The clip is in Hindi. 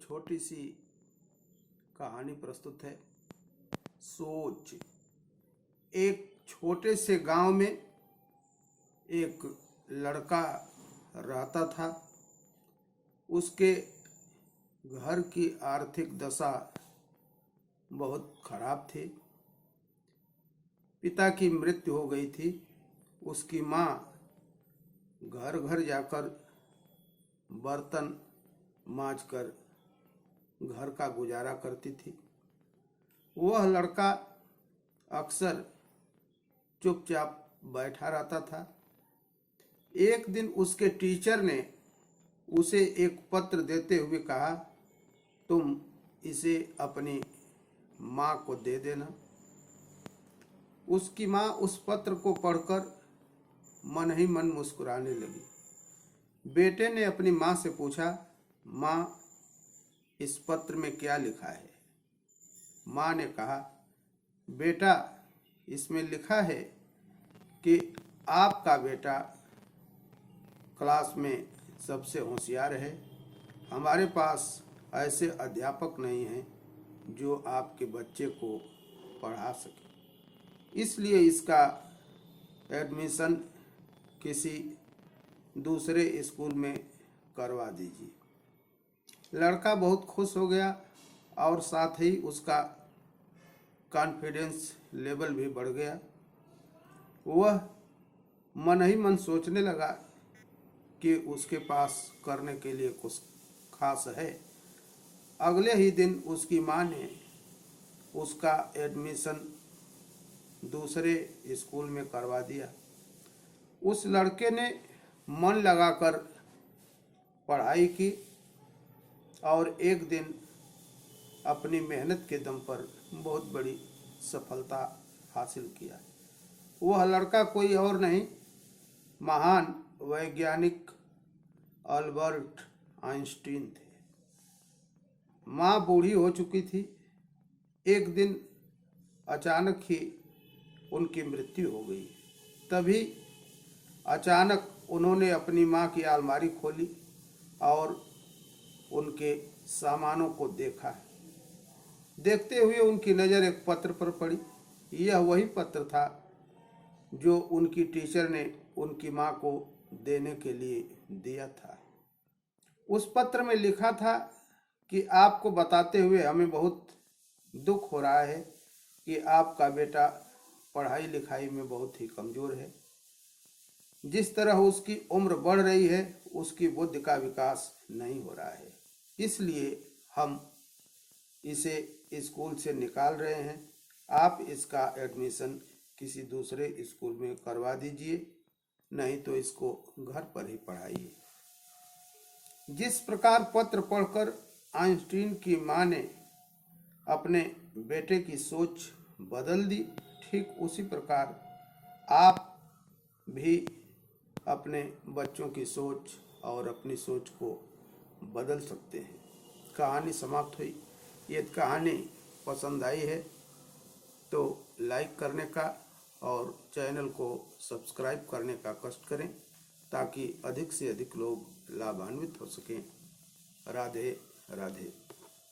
छोटी सी कहानी प्रस्तुत है। सोच। एक छोटे से गांव में एक लड़का रहता था। उसके घर की आर्थिक दशा बहुत खराब थी। पिता की मृत्यु हो गई थी। उसकी माँ घर घर जाकर बर्तन मांजकर घर का गुजारा करती थी। वह लड़का अक्सर चुपचाप बैठा रहता था। एक दिन उसके टीचर ने उसे एक पत्र देते हुए कहा, तुम इसे अपनी माँ को दे देना। उसकी माँ उस पत्र को पढ़कर मन ही मन मुस्कुराने लगी। बेटे ने अपनी माँ से पूछा, माँ, इस पत्र में क्या लिखा है? माँ ने कहा, बेटा, इसमें लिखा है कि आपका बेटा क्लास में सबसे होशियार है। हमारे पास ऐसे अध्यापक नहीं हैं जो आपके बच्चे को पढ़ा सके, इसलिए इसका एडमिशन किसी दूसरे स्कूल में करवा दीजिए। लड़का बहुत खुश हो गया और साथ ही उसका कॉन्फिडेंस लेवल भी बढ़ गया। वह मन ही मन सोचने लगा कि उसके पास करने के लिए कुछ खास है। अगले ही दिन उसकी माँ ने उसका एडमिशन दूसरे स्कूल में करवा दिया। उस लड़के ने मन लगाकर पढ़ाई की और एक दिन अपनी मेहनत के दम पर बहुत बड़ी सफलता हासिल किया। वह लड़का कोई और नहीं, महान वैज्ञानिक अल्बर्ट आइंस्टीन थे। माँ बूढ़ी हो चुकी थी। एक दिन अचानक ही उनकी मृत्यु हो गई। तभी अचानक उन्होंने अपनी माँ की अलमारी खोली और उनके सामानों को देखा। देखते हुए उनकी नज़र एक पत्र पर पड़ी। यह वही पत्र था जो उनकी टीचर ने उनकी माँ को देने के लिए दिया था। उस पत्र में लिखा था कि आपको बताते हुए हमें बहुत दुख हो रहा है कि आपका बेटा पढ़ाई लिखाई में बहुत ही कमज़ोर है। जिस तरह उसकी उम्र बढ़ रही है, उसकी बुद्धि का विकास नहीं हो रहा है, इसलिए हम इसे स्कूल से निकाल रहे हैं। आप इसका एडमिशन किसी दूसरे स्कूल में करवा दीजिए, नहीं तो इसको घर पर ही पढ़ाइए। जिस प्रकार पत्र पढ़कर आइंस्टीन की माँ ने अपने बेटे की सोच बदल दी, ठीक उसी प्रकार आप भी अपने बच्चों की सोच और अपनी सोच को बदल सकते हैं। कहानी समाप्त हुई। ये कहानी पसंद आई है तो लाइक करने का और चैनल को सब्सक्राइब करने का कष्ट करें ताकि अधिक से अधिक लोग लाभान्वित हो सकें। राधे राधे।